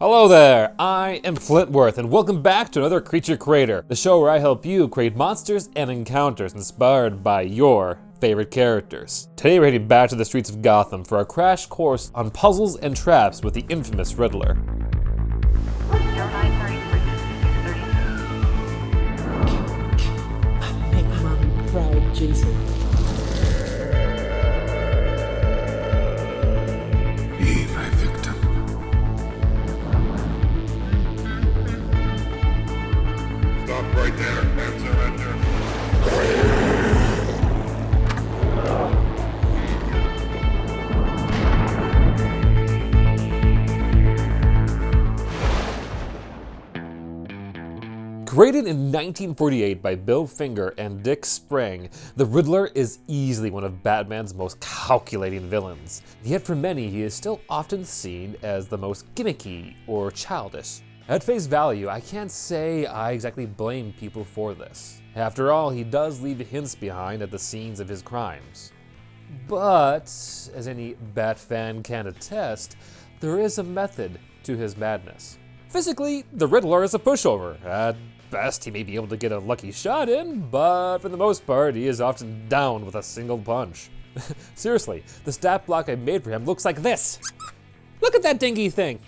Hello there, I am Flintworth, and welcome back to another Creature Creator, the show where I help you create monsters and encounters inspired by your favorite characters. Today we're heading back to the streets of Gotham for a crash course on puzzles and traps with the infamous Riddler. Make mommy proud, Jason. Be my victim. Stop right there and surrender. Created in 1948 by Bill Finger and Dick Sprang, the Riddler is easily one of Batman's most calculating villains. Yet for many, he is still often seen as the most gimmicky or childish. At face value, I can't say I exactly blame people for this. After all, he does leave hints behind at the scenes of his crimes. But, as any Bat fan can attest, there is a method to his madness. Physically, the Riddler is a pushover. At best, he may be able to get a lucky shot in, but for the most part, he is often down with a single punch. Seriously, the stat block I made for him looks like this. Look at that dinky thing.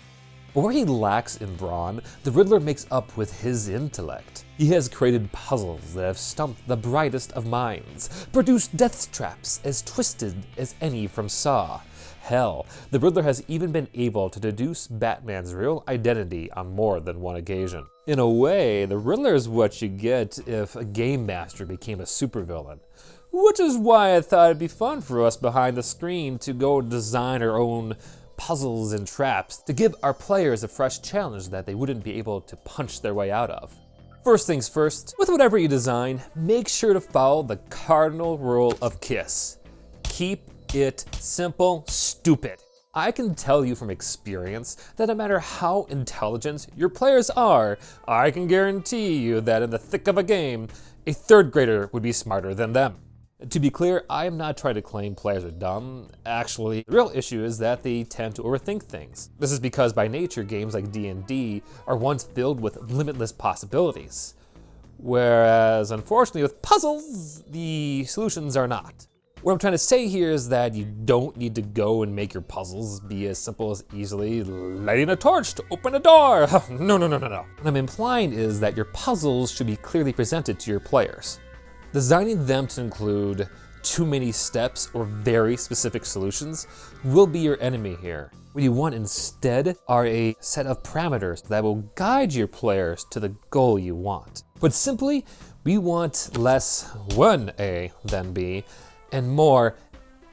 But where he lacks in brawn, the Riddler makes up with his intellect. He has created puzzles that have stumped the brightest of minds, produced death traps as twisted as any from Saw. Hell, the Riddler has even been able to deduce Batman's real identity on more than one occasion. In a way, the Riddler is what you get if a game master became a supervillain. Which is why I thought it'd be fun for us behind the screen to go design our own puzzles and traps to give our players a fresh challenge that they wouldn't be able to punch their way out of. First things first, with whatever you design, make sure to follow the Cardinal Rule of KISS. Keep it simple, stupid. I can tell you from experience that no matter how intelligent your players are, I can guarantee you that in the thick of a game, a third grader would be smarter than them. To be clear, I am not trying to claim players are dumb. Actually, the real issue is that they tend to overthink things. This is because by nature, games like D&D are ones filled with limitless possibilities. Whereas, unfortunately, with puzzles, the solutions are not. What I'm trying to say here is that you don't need to go and make your puzzles be as simple as easily lighting a torch to open a door. No. What I'm implying is that your puzzles should be clearly presented to your players. Designing them to include too many steps or very specific solutions will be your enemy here. What you want instead are a set of parameters that will guide your players to the goal you want. But simply, we want less when A, then B, and more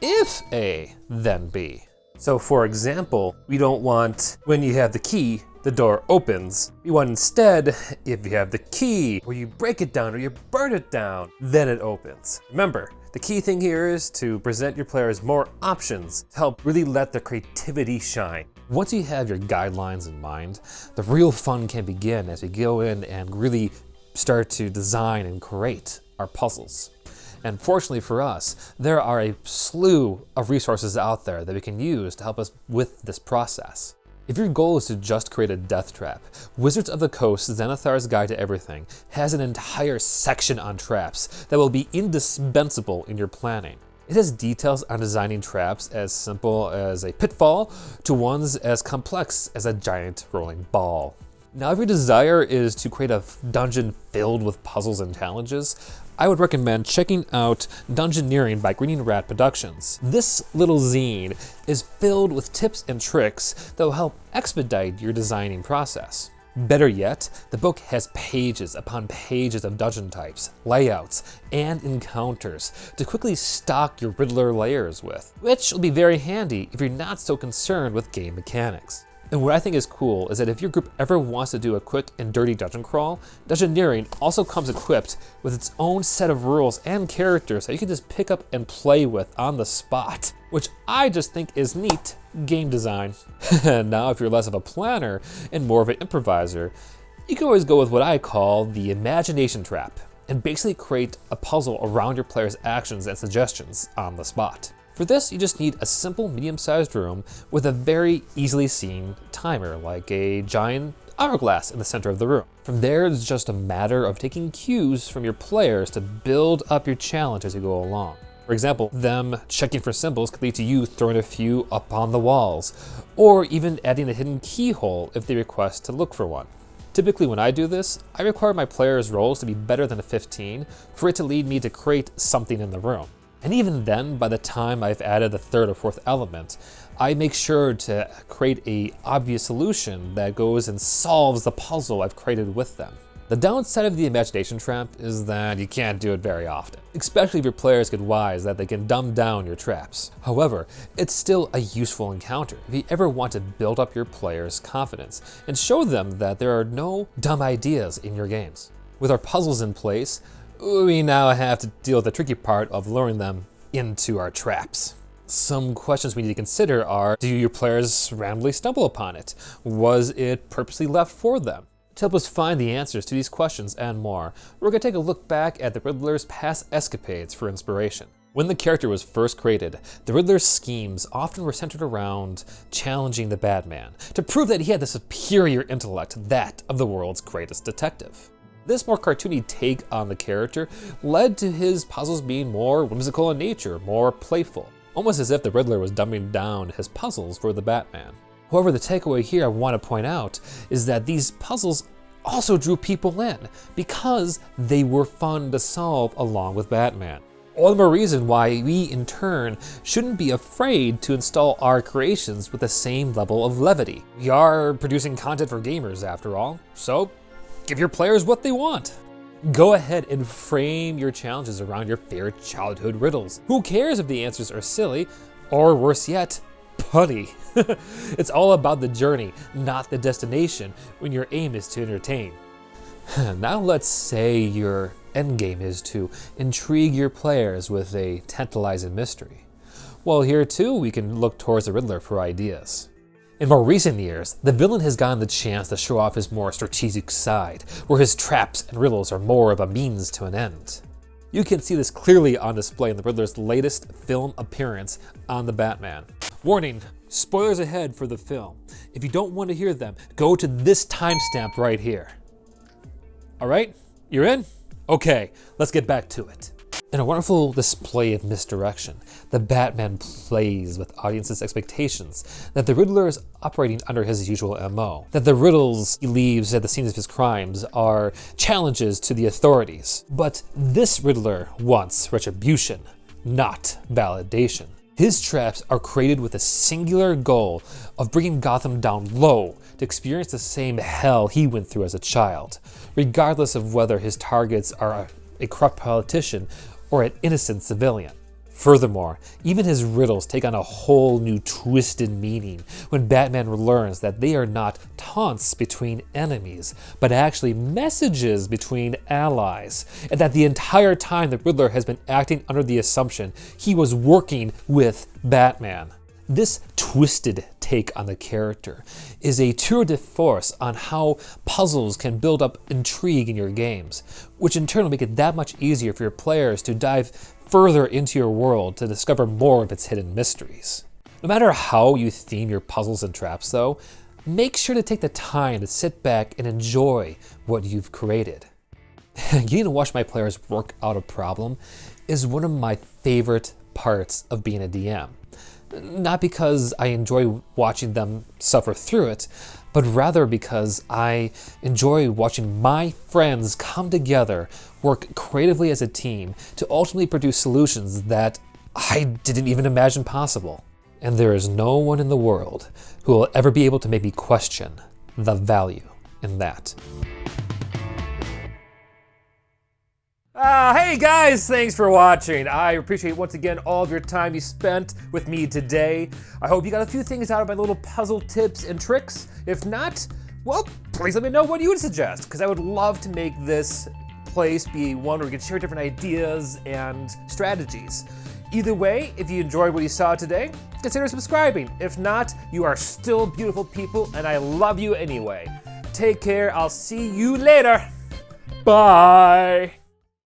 if A, then B. So for example, we don't want when you have the key, the door opens. We want instead, if you have the key, or you break it down or you burn it down, then it opens. Remember, the key thing here is to present your players more options to help really let their creativity shine. Once you have your guidelines in mind, the real fun can begin as we go in and really start to design and create our puzzles. And fortunately for us, there are a slew of resources out there that we can use to help us with this process. If your goal is to just create a death trap, Wizards of the Coast Xanathar's Guide to Everything has an entire section on traps that will be indispensable in your planning. It has details on designing traps as simple as a pitfall to ones as complex as a giant rolling ball. Now, if your desire is to create a dungeon filled with puzzles and challenges, I would recommend checking out DUNGEONEERING by Grinning Productions. This little zine is filled with tips and tricks that will help expedite your designing process. Better yet, the book has pages upon pages of dungeon types, layouts, and encounters to quickly stock your Riddler layers with, which will be very handy if you're not so concerned with game mechanics. And what I think is cool is that if your group ever wants to do a quick and dirty dungeon crawl, DUNGEONEERING also comes equipped with its own set of rules and characters that you can just pick up and play with on the spot, which I just think is neat game design. Now, if you're less of a planner and more of an improviser, you can always go with what I call the imagination trap and basically create a puzzle around your players' actions and suggestions on the spot. For this, you just need a simple medium-sized room with a very easily seen timer, like a giant hourglass in the center of the room. From there, it's just a matter of taking cues from your players to build up your challenge as you go along. For example, them checking for symbols could lead to you throwing a few up on the walls, or even adding a hidden keyhole if they request to look for one. Typically when I do this, I require my players' rolls to be better than a 15 for it to lead me to create something in the room. And even then, by the time I've added the third or fourth element, I make sure to create an obvious solution that goes and solves the puzzle I've created with them. The downside of the imagination trap is that you can't do it very often, especially if your players get wise that they can dumb down your traps. However, it's still a useful encounter if you ever want to build up your players' confidence and show them that there are no dumb ideas in your games. With our puzzles in place, we now have to deal with the tricky part of luring them into our traps. Some questions we need to consider are, do your players randomly stumble upon it? Was it purposely left for them? To help us find the answers to these questions and more, we're going to take a look back at the Riddler's past escapades for inspiration. When the character was first created, the Riddler's schemes often were centered around challenging the Batman to prove that he had the superior intellect, that of the world's greatest detective. This more cartoony take on the character led to his puzzles being more whimsical in nature, more playful, almost as if the Riddler was dumbing down his puzzles for the Batman. However, the takeaway here I want to point out is that these puzzles also drew people in because they were fun to solve along with Batman. All the more reason why we, in turn, shouldn't be afraid to install our creations with the same level of levity. We are producing content for gamers after all, so give your players what they want. Go ahead and frame your challenges around your favorite childhood riddles. Who cares if the answers are silly, or worse yet, punny? It's all about the journey, not the destination, when your aim is to entertain. Now let's say your endgame is to intrigue your players with a tantalizing mystery. Well, here too we can look towards the Riddler for ideas. In more recent years, the villain has gotten the chance to show off his more strategic side, where his traps and riddles are more of a means to an end. You can see this clearly on display in the Riddler's latest film appearance on the Batman. Warning, spoilers ahead for the film. If you don't want to hear them, go to this timestamp right here. All right, you're in? Okay, let's get back to it. In a wonderful display of misdirection, the Batman plays with audiences' expectations that the Riddler is operating under his usual MO, that the riddles he leaves at the scenes of his crimes are challenges to the authorities. But this Riddler wants retribution, not validation. His traps are created with a singular goal of bringing Gotham down low to experience the same hell he went through as a child, regardless of whether his targets are a corrupt politician or an innocent civilian. Furthermore, even his riddles take on a whole new twisted meaning when Batman learns that they are not taunts between enemies, but actually messages between allies, and that the entire time the Riddler has been acting under the assumption he was working with Batman. This twisted take on the character is a tour de force on how puzzles can build up intrigue in your games, which in turn will make it that much easier for your players to dive further into your world to discover more of its hidden mysteries. No matter how you theme your puzzles and traps though, make sure to take the time to sit back and enjoy what you've created. Getting to watch my players work out a problem is one of my favorite parts of being a DM. Not because I enjoy watching them suffer through it, but rather because I enjoy watching my friends come together, work creatively as a team to ultimately produce solutions that I didn't even imagine possible. And there is no one in the world who will ever be able to make me question the value in that. Hey guys, thanks for watching. I appreciate once again all of your time you spent with me today. I hope you got a few things out of my little puzzle tips and tricks. If not, well, please let me know what you would suggest, because I would love to make this place be one where we can share different ideas and strategies. Either way, if you enjoyed what you saw today, consider subscribing. If not, you are still beautiful people and I love you anyway. Take care, I'll see you later. Bye.